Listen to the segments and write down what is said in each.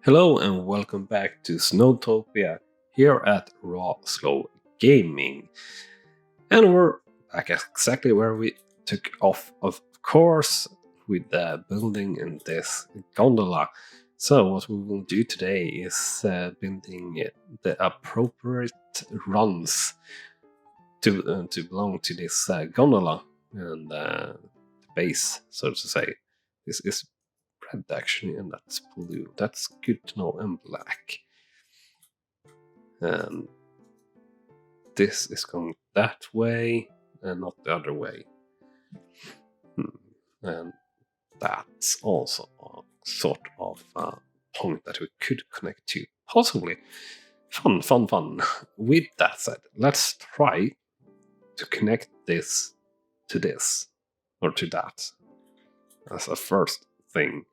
Hello and welcome back to SnowTopia here at RawSlowGaming. And we're back exactly where we took off, of course, with the building in this gondola. So what we will do today is building the appropriate runs to belong to this gondola and the base, so to say. This is red actually, and that's blue. That's good to know, and black. And this is going that way and not the other way. And that's also a sort of point that we could connect to. Possibly. Fun. With that said, let's try to connect this to this, or to that, as a first thing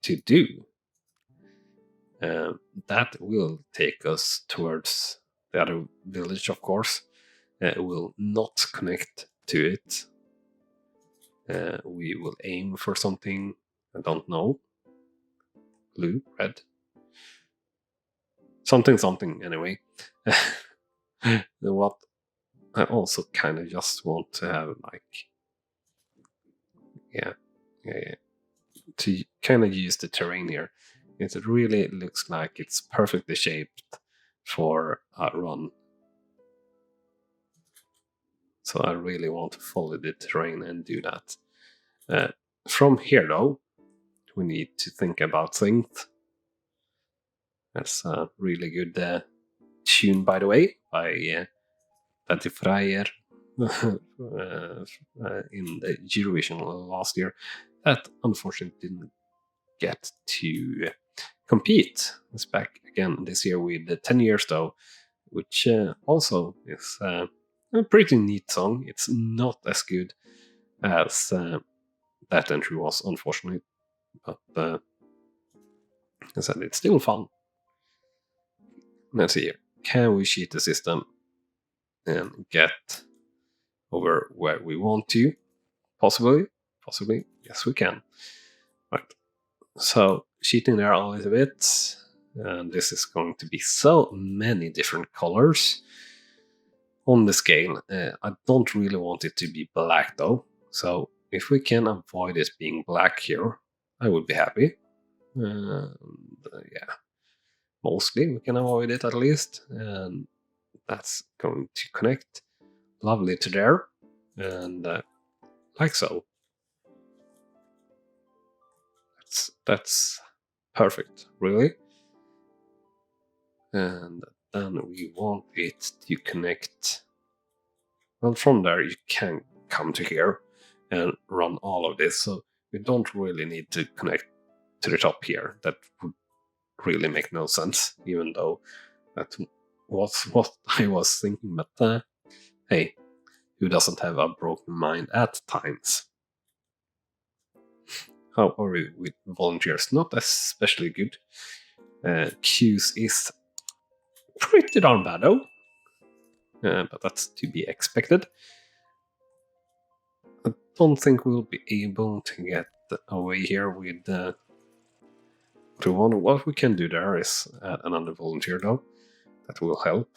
to do. That will take us towards the other village, of course. It will not connect to it. We will aim for something, I don't know. Blue, red. Something anyway. What I also kind of just want to have, like, to kind of use the terrain here. It really looks like it's perfectly shaped for a run. So I really want to follow the terrain and do that. From here, though, we need to think about things. That's a really good tune, by the way, by Daddy Fryer in the Eurovision last year. That unfortunately didn't get to compete. It's back again this year with 10 years, though, which also is a pretty neat song. It's not as good as that entry was, unfortunately, but as I said, it's still fun. Let's see here. Can we cheat the system and get over where we want to? Possibly. Yes, we can. Right. So, cheating there a little bit. And this is going to be so many different colors on the scale. I don't really want it to be black, though. So, if we can avoid it being black here, I would be happy. Yeah. Mostly we can avoid it, at least, and that's going to connect lovely to there, and like so. That's perfect, really. And then we want it to connect. Well, from there you can come to here and run all of this, so we don't really need to connect to the top here. That would really make no sense, even though that was what I was thinking, but hey, who doesn't have a broken mind at times? How are we with volunteers? Not especially good. Queues is pretty darn bad, though. But that's to be expected. I don't think we'll be able to get away here with what we can do there is add another volunteer, though. That will help.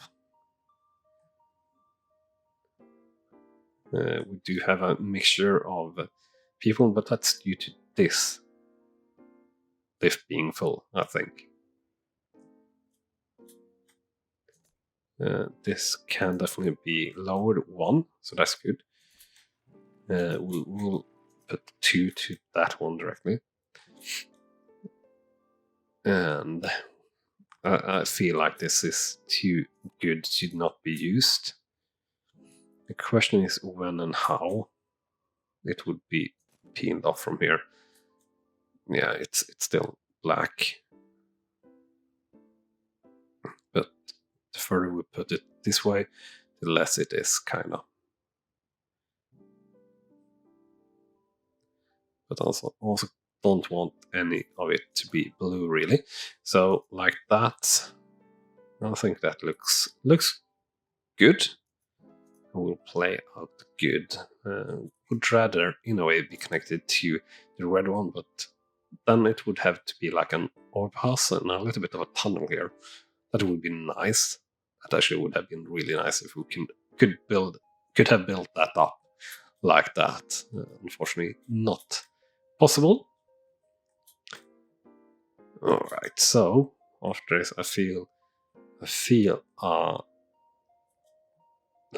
We do have a mixture of people, but that's due to this lift being full, I think. This can definitely be lowered 1, so that's good. We'll put 2 to that one directly. And I feel like this is too good to not be used. The question is when and how it would be peeled off from here. Yeah, it's still black. But the further we put it this way, the less it is, kind of. But also don't want any of it to be blue, really. So like that, I think that looks good. Will play out good. Would rather, in a way, be connected to the red one, but then it would have to be like an overpass and a little bit of a tunnel here. That would be nice. That actually would have been really nice if we could have built that up like that. Unfortunately, not possible. All right, so after this, I feel a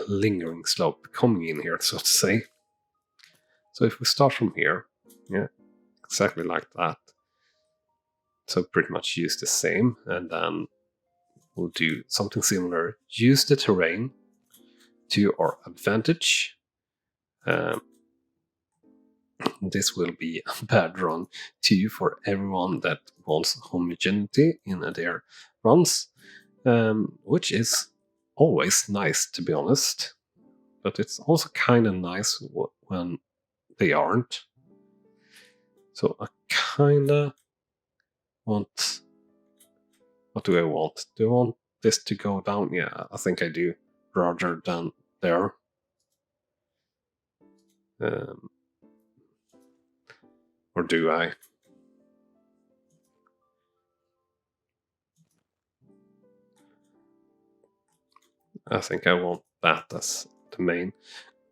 lingering slope coming in here, so to say. So if we start from here, yeah, exactly like that. So pretty much use the same, and then we'll do something similar. Use the terrain to our advantage. This will be a bad run too for everyone that wants homogeneity in their runs, which is always nice, to be honest. But it's also kind of nice when they aren't. So I kind of want... What do I want? Do I want this to go down? Yeah, I think I do. Rather than there. Or do I? I think I want that as the main.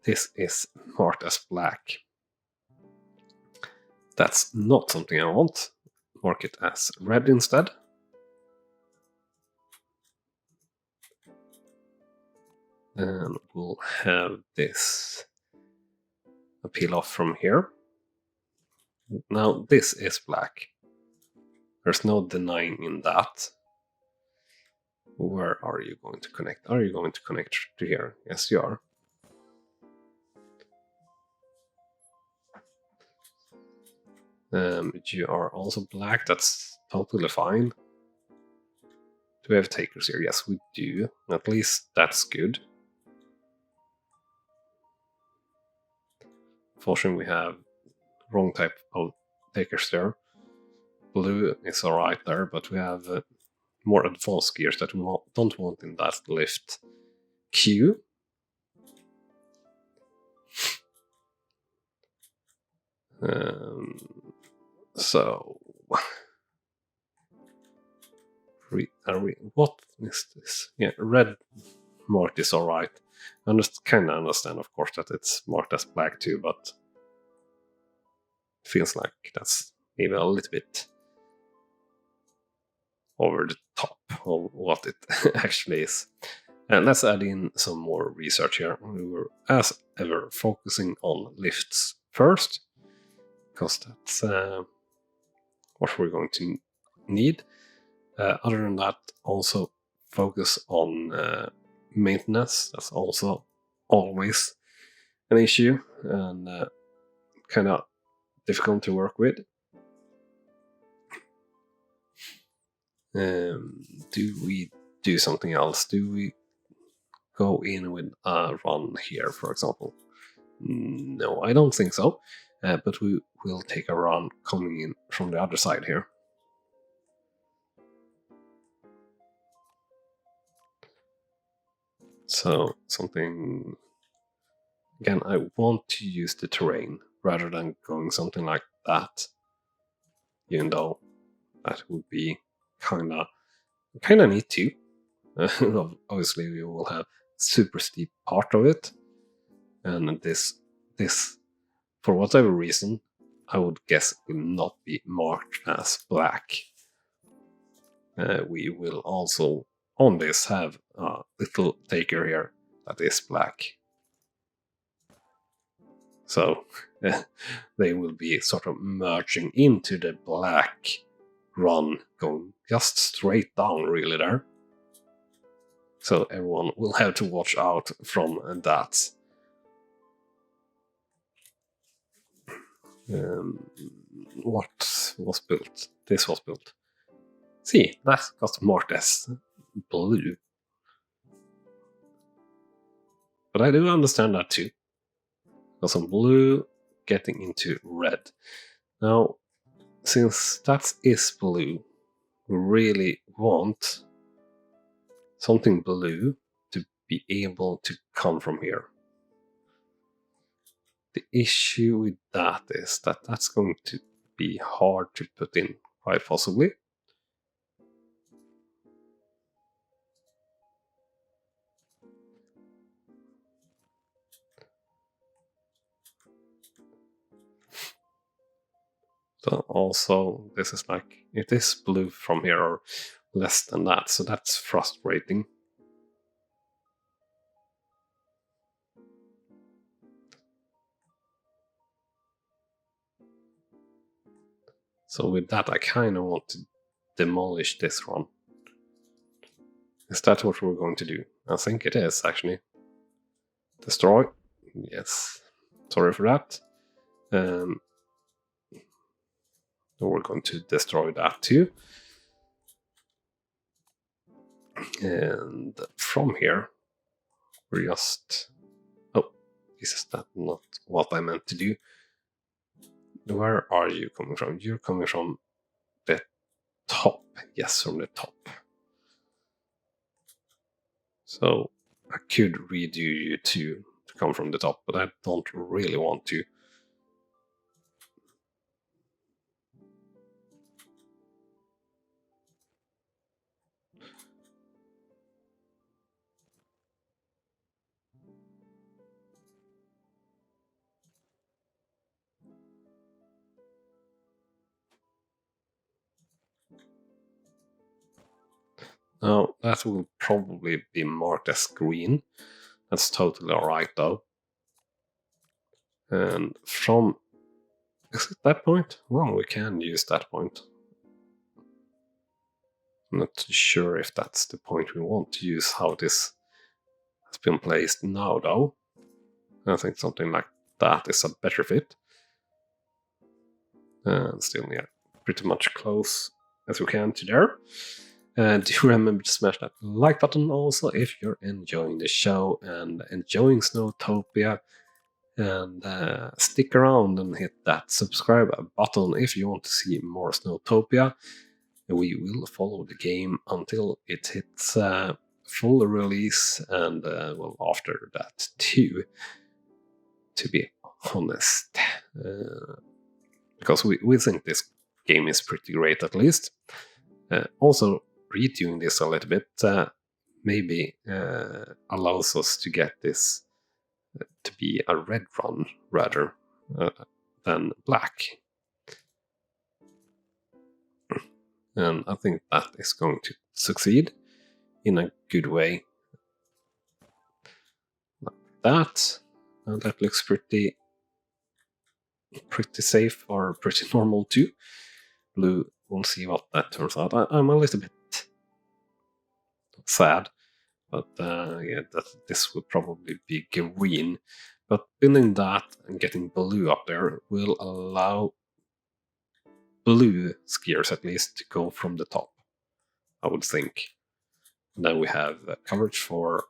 This is marked as black. That's not something I want. Mark it as red instead. And we'll have this peel off from here. Now this is black. There's no denying in that. Where are you going to connect? Are you going to connect to here? Yes, you are. You are also black. That's totally fine. Do we have takers here? Yes, we do. At least that's good. Fortunately, we have wrong type of takers there. Blue is alright there, but we have more advanced gears that we don't want in that lift queue. So, what is this? Yeah, red marked is alright. I kind of understand, of course, that it's marked as black too, but it feels like that's maybe a little bit over the top of what it actually is. And let's add in some more research here. We were, as ever, focusing on lifts first, because that's what we're going to need. Other than that, also focus on maintenance. That's also always an issue and kind of difficult to work with. Do we do something else? Do we go in with a run here, for example? No, I don't think so. But we will take a run coming in from the other side here. So something... Again, I want to use the terrain rather than going something like that. Even though that would be kind of neat too. Obviously, we will have super steep part of it, and this, for whatever reason, I would guess will not be marked as black. We will also on this have a little taker here that is black. So they will be sort of merging into the black run, going just straight down really there. So everyone will have to watch out from that. What was built? This was built. See, that got marked as blue. But I do understand that too. Got some blue getting into red. Now, since that is blue, we really want something blue to be able to come from here. The issue with that is that that's going to be hard to put in, quite possibly. So also, this is like, it is blue from here or less than that, so that's frustrating. So with that, I kind of want to demolish this one. Is that what we're going to do? I think it is, actually. Destroy. Yes. Sorry for that. We're going to destroy that too. And from here, we're just... Oh, this is not what I meant to do. Where are you coming from? You're coming from the top. Yes, from the top. So I could redo you to come from the top, but I don't really want to. Now, that will probably be marked as green. That's totally alright, though. And from... Is it that point? Well, we can use that point. I'm not sure if that's the point we want to use, how this has been placed now, though. I think something like that is a better fit. And still, yeah, pretty much close as we can to there. And do remember to smash that like button also if you're enjoying the show and enjoying SnowTopia. And stick around and hit that subscribe button if you want to see more SnowTopia. We will follow the game until it hits full release, and well, after that too, to be honest. Because we think this game is pretty great, at least. Also, redoing this a little bit maybe allows us to get this to be a red run rather than black. And I think that is going to succeed in a good way. Like that. And that looks pretty safe or pretty normal too. Blue, we'll see what that turns out. I'm a little bit sad, but yeah, this will probably be green. But building that and getting blue up there will allow blue skiers at least to go from the top, I would think. And then we have coverage for,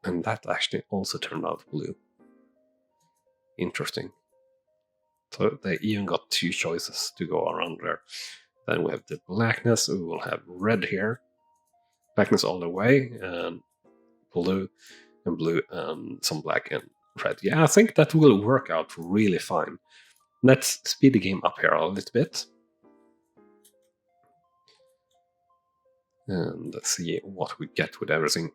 and that actually also turned out blue. Interesting. So they even got two choices to go around there. Then we have the blackness, we will have red here. Blackness all the way, and blue, and some black and red. Yeah, I think that will work out really fine. Let's speed the game up here a little bit. And let's see what we get with everything.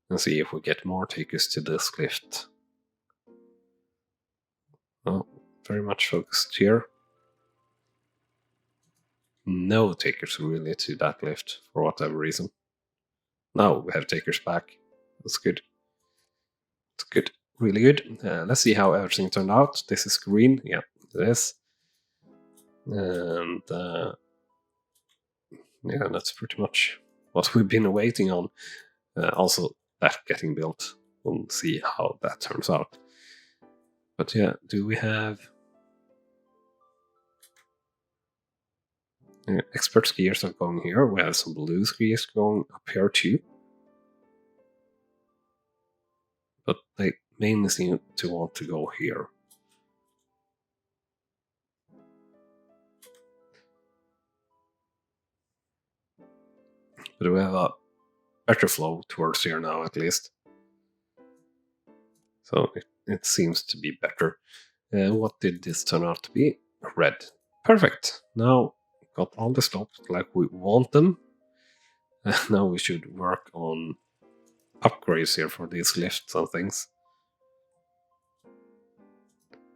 And see if we get more takers to this lift. Oh, very much focused here. No takers really to that lift for whatever reason. Now we have takers back. That's good. It's good. Really good. Let's see how everything turned out. This is green. Yeah, it is. And yeah, that's pretty much what we've been waiting on. Also, that getting built. We'll see how that turns out. But yeah, do we have expert skiers are going here? We have some blue skiers going up here too. But they mainly seem to want to go here. But we have a better flow towards here now, at least. So it seems to be better. What did this turn out to be? red. Perfect. Now got all the stops like we want them. Now we should work on upgrades here for these lifts and things.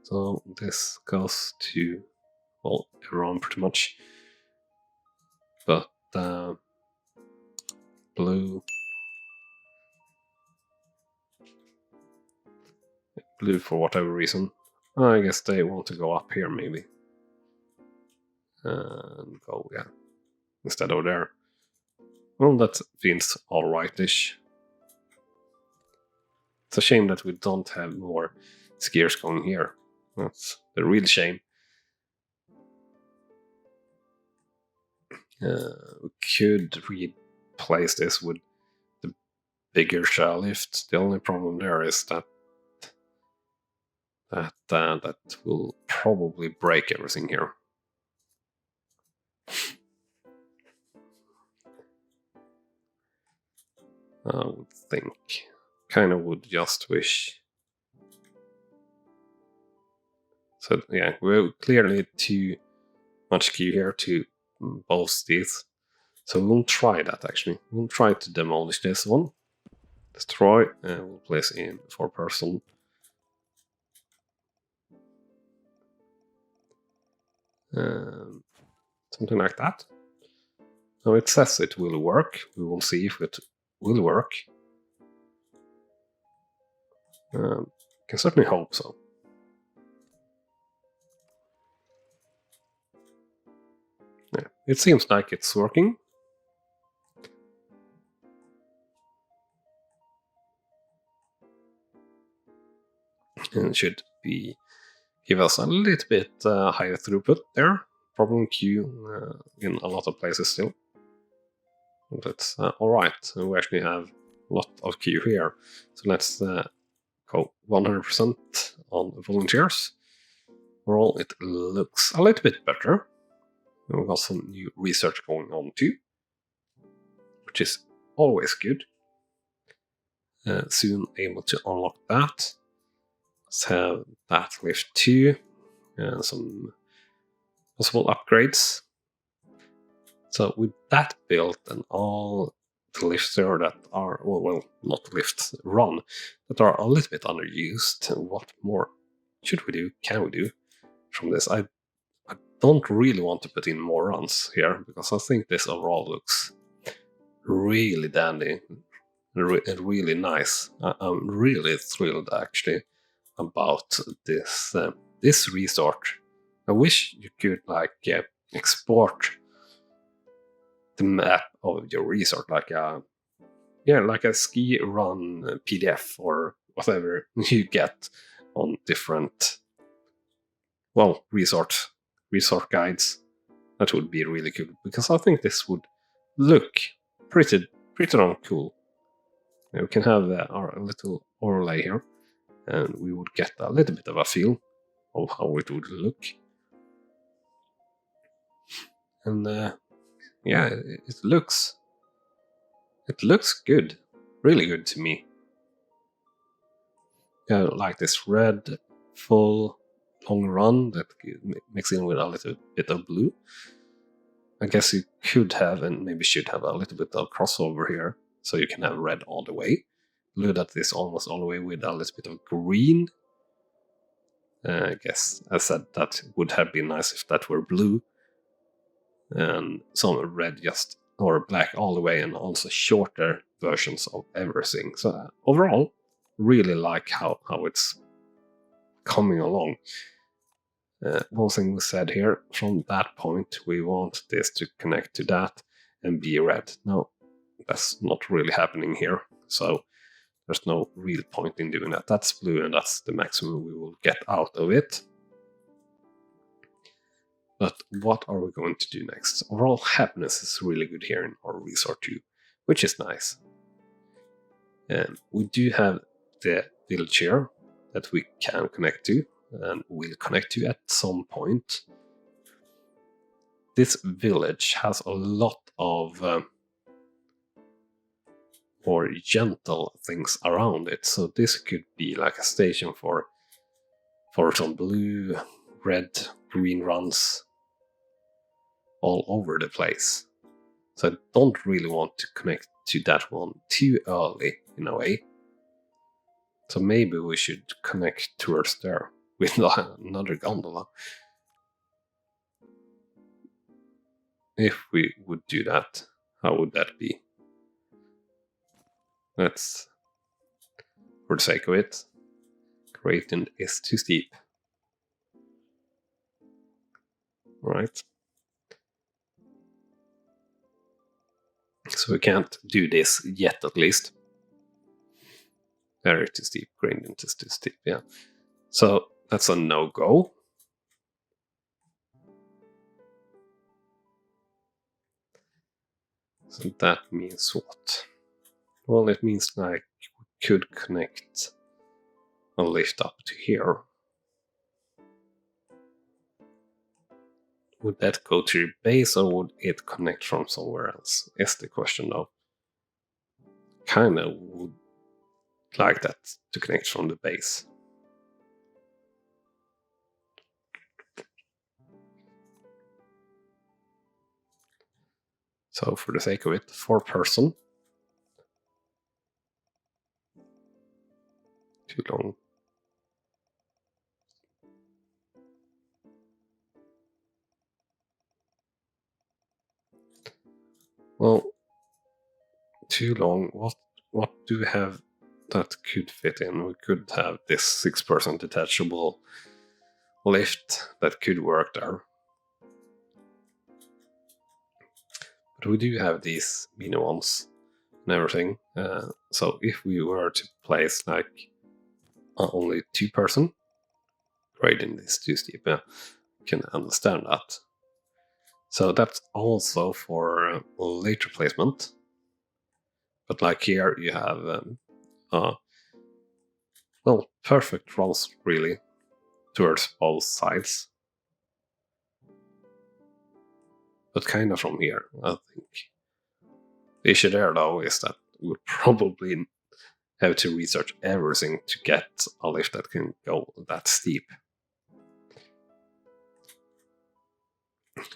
So this goes to, well, everyone pretty much. But blue for whatever reason. I guess they want to go up here maybe. And go, yeah, instead of there. Well, that feels alright-ish. It's a shame that we don't have more skiers going here. That's the real shame. We could replace this with the bigger chairlift. The only problem there is that that will probably break everything here. I would think. Kind of would just wish. So yeah, we're clearly too much queue here to both these. So we'll try that actually. We'll try to demolish this one. Destroy, and we'll place in 4-person. Something like that. Now it says it will work. We will see if it will work. Can certainly hope so. Yeah, it seems like it's working. And it should be give us a little bit higher throughput there. Problem queue in a lot of places still. But it's alright. We actually have a lot of queue here. So let's go 100% on volunteers. Overall, it looks a little bit better. And we've got some new research going on too, which is always good. Soon able to unlock that. Let's have that lift too. Some possible upgrades. So with that built and all the lifts there that are, well, not lifts, run, that are a little bit underused, what more should we do, can we do from this? I don't really want to put in more runs here, because I think this overall looks really dandy, really nice. I'm really thrilled actually about this this resort. I wish you could like export the map of your resort, like a ski run PDF or whatever you get on different resort guides. That would be really cool, because I think this would look pretty darn cool. We can have our little overlay here, and we would get a little bit of a feel of how it would look. And yeah, it looks good, really good to me. Yeah, like this red full long run that mixed in with a little bit of blue. I guess you could have, and maybe should have, a little bit of crossover here, so you can have red all the way, blue that is almost all the way with a little bit of green. I guess I said that would have been nice if that were blue, and some red just, or black all the way, and also shorter versions of everything. So overall, really like how it's coming along. One thing we said here, from that point we want this to connect to that and be red. No, that's not really happening here, so there's no real point in doing that. That's blue, and that's the maximum we will get out of it. But what are we going to do next? Overall happiness is really good here in our resort too, which is nice. We do have the village here that we can connect to, and will connect to at some point. This village has a lot of more gentle things around it, so this could be like a station for some blue, red green runs all over the place. So I don't really want to connect to that one too early, in a way. So maybe we should connect towards there with another gondola. If we would do that, how would that be? Let's, for the sake of it, gradient is too steep. Right. So we can't do this yet, at least. Very too steep, gradient is too steep, yeah. So that's a no-go. So that means what? Well, it means like we could connect a lift up to here. Would that go to your base or would it connect from somewhere else? Is the question though. Kinda would like that to connect from the base. So for the sake of it, 4-person. Too long. Well, too long. What do we have that could fit in? We could have this 6-person detachable lift that could work there. But we do have these mini ones and everything. So if we were to place like only 2-person, gradient is too steep. Yeah, you can understand that. So that's also for later placement. But like here you have, well, perfect runs really towards both sides. But kind of from here, I think. The issue there though is that we would probably have to research everything to get a lift that can go that steep.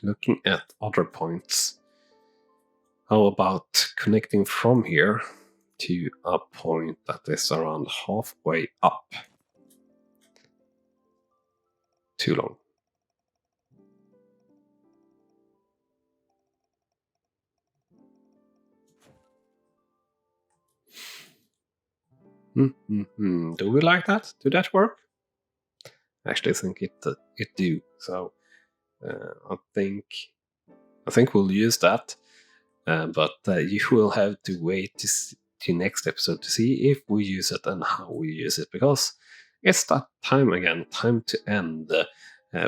Looking at other points, how about connecting from here to a point that is around halfway up? Too long. Do we like that? Do that work? I actually think it do. So I think we'll use that. But you will have to wait to next episode to see if we use it and how we use it, because it's that time again, time to end.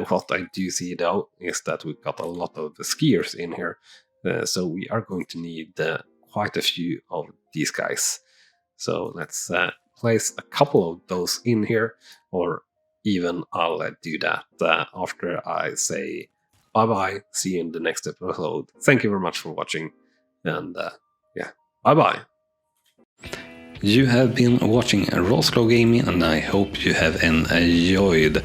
What I do see though is that we've got a lot of the skiers in here, so we are going to need quite a few of these guys. So let's place a couple of those in here, or even I'll do that after I say bye-bye, see you in the next episode. Thank you very much for watching, and yeah, bye-bye. You have been watching RawSlowGaming, and I hope you have enjoyed.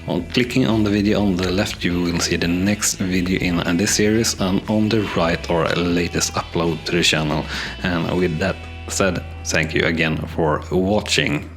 On clicking on the video on the left, you will see the next video in this series, and on the right our latest upload to the channel. And with that said, thank you again for watching.